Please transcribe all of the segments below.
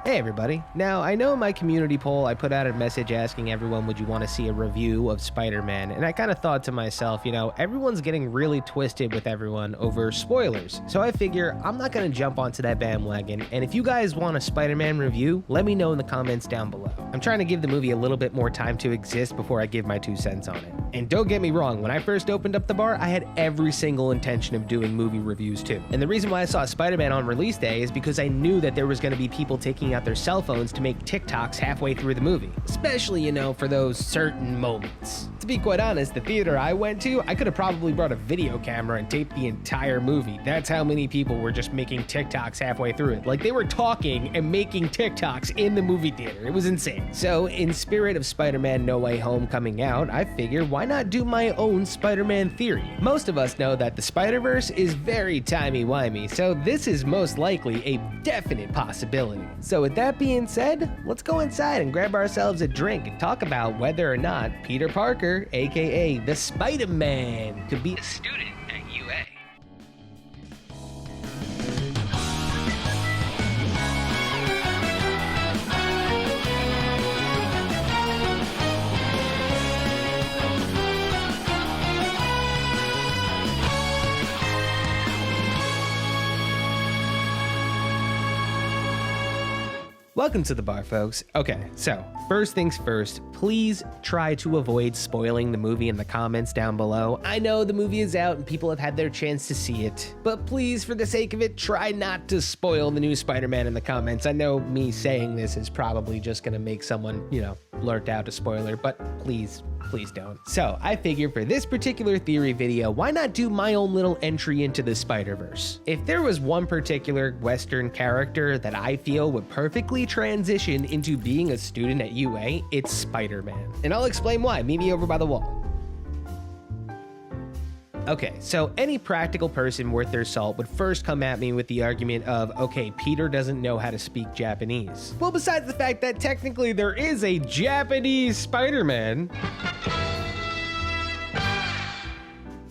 Hey everybody. Now, I know in my community poll I put out a message asking everyone would you want to see a review of SpiderMan, and I kind of thought to myself, everyone's getting really twisted with everyone over spoilers. So I figure I'm not going to jump onto that bandwagon, and if you guys want a SpiderMan review, let me know in the comments down below. I'm trying to give the movie a little bit more time to exist before I give my 2 cents on it. And don't get me wrong, when I first opened up the bar, I had every single intention of doing movie reviews too. And the reason why I saw SpiderMan on release day is because I knew that there was going to be people taking out their cell phones to make TikToks halfway through the movie. Especially, for those certain moments. To be quite honest, the theater I went to, I could have probably brought a video camera and taped the entire movie. That's how many people were just making TikToks halfway through it. Like, they were talking and making TikToks in the movie theater. It was insane. So, in spirit of Spider-Man No Way Home coming out, I figured why not do my own Spider-Man theory? Most of us know that the Spider-Verse is very timey-wimey, so this is most likely a definite possibility. So with that being said, let's go inside and grab ourselves a drink and talk about whether or not Peter Parker, aka the Spider-Man, could be a student at UA. Welcome to the bar, folks. Okay, so first things first, please try to avoid spoiling the movie in the comments down below. I know the movie is out and people have had their chance to see it, but please, for the sake of it, try not to spoil the new Spider-Man in the comments. I know me saying this is probably just gonna make someone, blurt out a spoiler, but please don't. So I figured for this particular theory video, why not do my own little entry into the Spider-Verse? If there was one particular Western character that I feel would perfectly transition into being a student at UA, it's Spider-Man. And I'll explain why. Meet me over by the wall. Okay, so any practical person worth their salt would first come at me with the argument of, okay, Peter doesn't know how to speak Japanese. Well, besides the fact that technically there is a Japanese Spider-Man,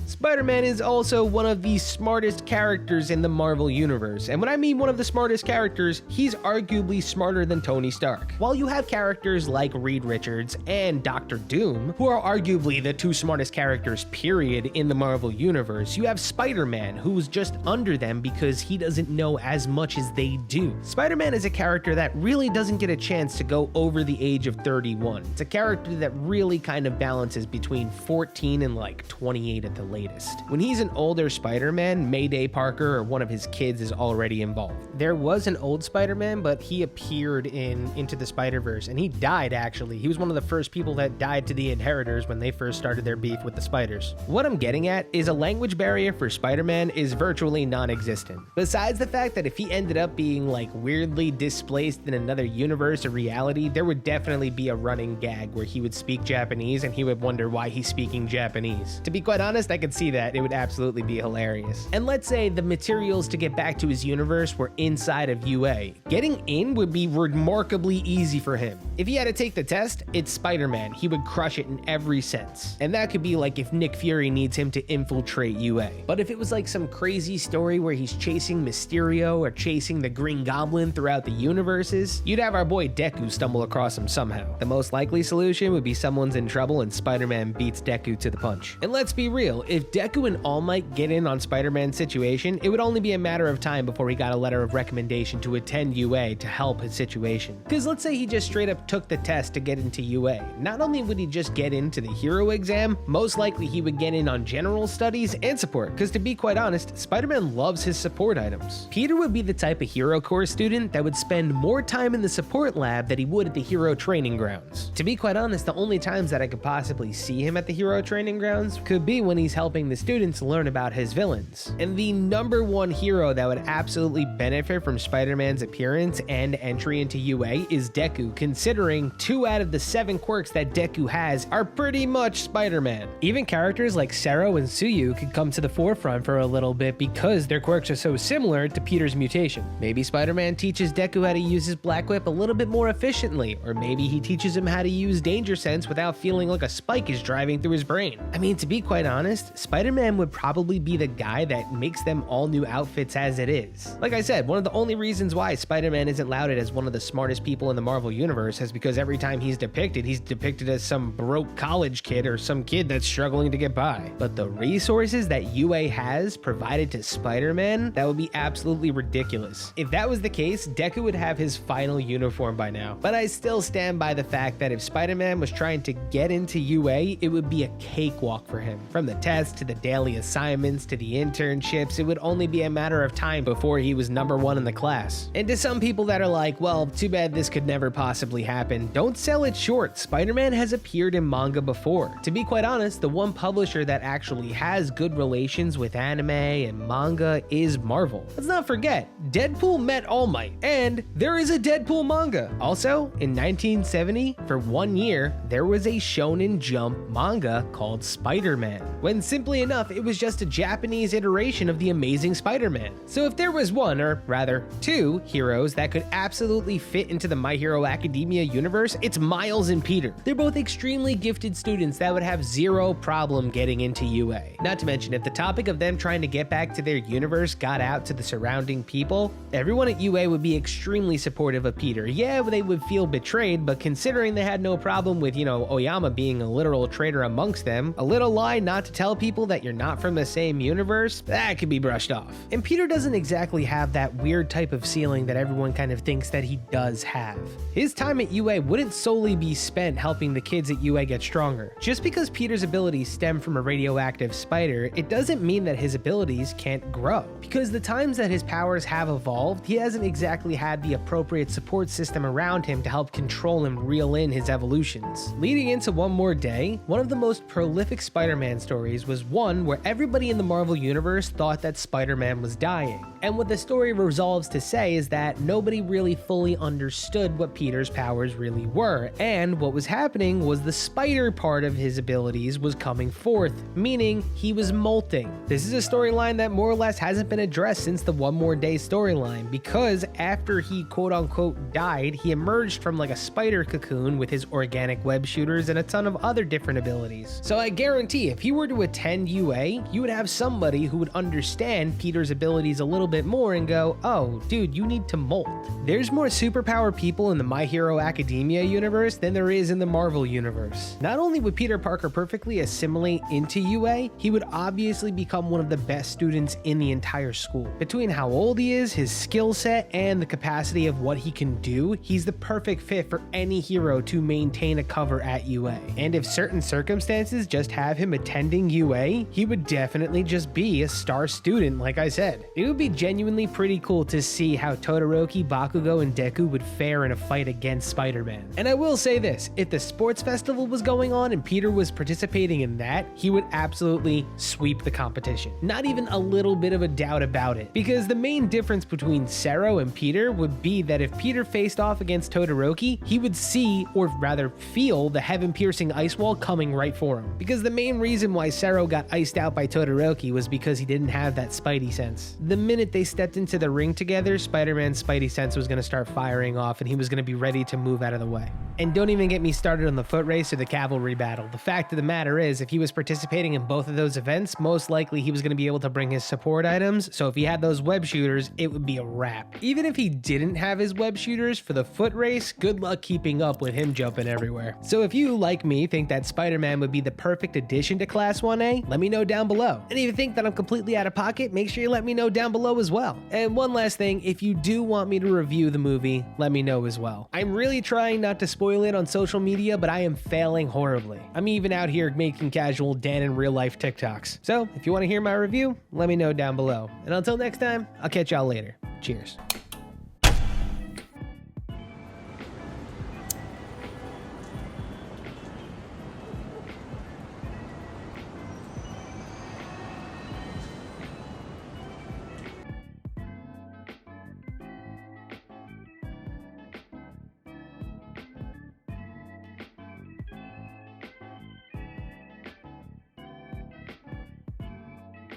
Spider-Man is also one of the smartest characters in the Marvel Universe, and when I mean one of the smartest characters, he's arguably smarter than Tony Stark. While you have characters like Reed Richards and Doctor Doom, who are arguably the 2 smartest characters period in the Marvel Universe, you have Spider-Man, who's just under them because he doesn't know as much as they do. Spider-Man is a character that really doesn't get a chance to go over the age of 31. It's a character that really kind of balances between 14 and like 28 at the latest. When he's an older Spider-Man, Mayday Parker or one of his kids is already involved. There was an old Spider-Man, but he appeared in Into the Spider-Verse, and he died actually. He was one of the first people that died to the Inheritors when they first started their beef with the Spiders. What I'm getting at is a language barrier for Spider-Man is virtually non-existent. Besides the fact that if he ended up being like weirdly displaced in another universe or reality, there would definitely be a running gag where he would speak Japanese and he would wonder why he's speaking Japanese. To be quite honest, I could see that. It would absolutely be hilarious. And let's say the materials to get back to his universe were inside of UA. Getting in would be remarkably easy for him. If he had to take the test, it's Spider-Man. He would crush it in every sense. And that could be like if Nick Fury needs him to infiltrate UA. But if it was like some crazy story where he's chasing Mysterio or chasing the Green Goblin throughout the universes, you'd have our boy Deku stumble across him somehow. The most likely solution would be someone's in trouble and Spider-Man beats Deku to the punch. And let's be real, if Deku and All Might get in on Spider-Man's situation, it would only be a matter of time before he got a letter of recommendation to attend UA to help his situation. Because let's say he just straight up took the test to get into UA. Not only would he just get into the hero exam, most likely he would get in on general studies and support, because to be quite honest, Spider-Man loves his support items. Peter would be the type of hero core student that would spend more time in the support lab than he would at the hero training grounds. To be quite honest, the only times that I could possibly see him at the hero training grounds could be when he's helping the students learn about his villains. And the #1 hero that would absolutely benefit from Spider-Man's appearance and entry into UA is Deku, considering considering 2 out of the 7 quirks that Deku has are pretty much Spider-Man. Even characters like Sero and Tsuyu could come to the forefront for a little bit because their quirks are so similar to Peter's mutation. Maybe Spider-Man teaches Deku how to use his Black Whip a little bit more efficiently, or maybe he teaches him how to use Danger Sense without feeling like a spike is driving through his brain. I mean, to be quite honest, Spider-Man would probably be the guy that makes them all new outfits as it is. Like I said, one of the only reasons why Spider-Man isn't lauded as one of the smartest people in the Marvel Universe is because every time he's depicted as some broke college kid or some kid that's struggling to get by. But the resources that UA has provided to Spider-Man, that would be absolutely ridiculous. If that was the case, Deku would have his final uniform by now. But I still stand by the fact that if Spider-Man was trying to get into UA, it would be a cakewalk for him. From the tests to the daily assignments to the internships, it would only be a matter of time before he was number 1 in the class. And to some people that are like, well, too bad this could never possibly happen, don't sell it short. Spider-Man has appeared in manga before. To be quite honest, the one publisher that actually has good relations with anime and manga is Marvel. Let's not forget, Deadpool met All Might, and there is a Deadpool manga. Also, in 1970, for 1 year, there was a Shonen Jump manga called Spider-Man, when simply enough, it was just a Japanese iteration of the Amazing Spider-Man. So if there was one, or rather 2 heroes that could absolutely fit into the My Hero Academia universe, it's Miles and Peter. They're both extremely gifted students that would have zero problem getting into UA. Not to mention, if the topic of them trying to get back to their universe got out to the surrounding people, everyone at UA would be extremely supportive of Peter. Yeah, they would feel betrayed, but considering they had no problem with, Oyama being a literal traitor amongst them, a little lie not to tell people that you're not from the same universe, that could be brushed off. And Peter doesn't exactly have that weird type of ceiling that everyone kind of thinks that he does have. His time at UA wouldn't solely be spent helping the kids at UA get stronger. Just because Peter's abilities stem from a radioactive spider, it doesn't mean that his abilities can't grow. Because the times that his powers have evolved, he hasn't exactly had the appropriate support system around him to help control and reel in his evolutions. Leading into One More Day, one of the most prolific Spider-Man stories was one where everybody in the Marvel Universe thought that Spider-Man was dying. And what the story resolves to say is that nobody really fully understood what Peter's powers really were, and what was happening was the spider part of his abilities was coming forth, meaning he was molting. This is a storyline that more or less hasn't been addressed since the One More Day storyline, because after he quote-unquote died, he emerged from like a spider cocoon with his organic web shooters and a ton of other different abilities. So I guarantee if he were to attend UA, you would have somebody who would understand Peter's abilities a little bit more and go, oh, dude, you need to molt. There's more superpower people in the My Hero Academia universe than there is in the Marvel universe. Not only would Peter Parker perfectly assimilate into UA, he would obviously become one of the best students in the entire school. Between how old he is, his skill set, and the capacity of what he can do, he's the perfect fit for any hero to maintain a cover at UA. And if certain circumstances just have him attending UA, he would definitely just be a star student, like I said. It would be genuinely pretty cool to see how Todoroki, Bakugo, and Deku would fare in a fight against Spider-Man. And I will say this, if the sports festival was going on and Peter was participating in that, he would absolutely sweep the competition. Not even a little bit of a doubt about it. Because the main difference between Sero and Peter would be that if Peter faced off against Todoroki, he would see, or rather feel, the heaven-piercing ice wall coming right for him. Because the main reason why Sero got iced out by Todoroki was because he didn't have that Spidey sense. The minute they stepped into the ring together, Spider-Man's Spidey sense was going to start firing off and he was going to be ready to move out of the way. And don't even get me started on the foot race or the cavalry battle. The fact of the matter is, if he was participating in both of those events, most likely he was going to be able to bring his support items, so if he had those web shooters, it would be a wrap. Even if he didn't have his web shooters for the foot race, good luck keeping up with him jumping everywhere. So if you, like me, think that Spider-Man would be the perfect addition to Class 1A, let me know down below. And if you think that I'm completely out of pocket, make sure you let me know down below as well. And one last thing, if you do want me to review the movie, let me know as well. I'm really trying not to spoil it on social media, but I am failing horribly. I'm even out here making casual Dan in real life TikToks. So if you want to hear my review, let me know down below. And until next time, I'll catch y'all later. Cheers.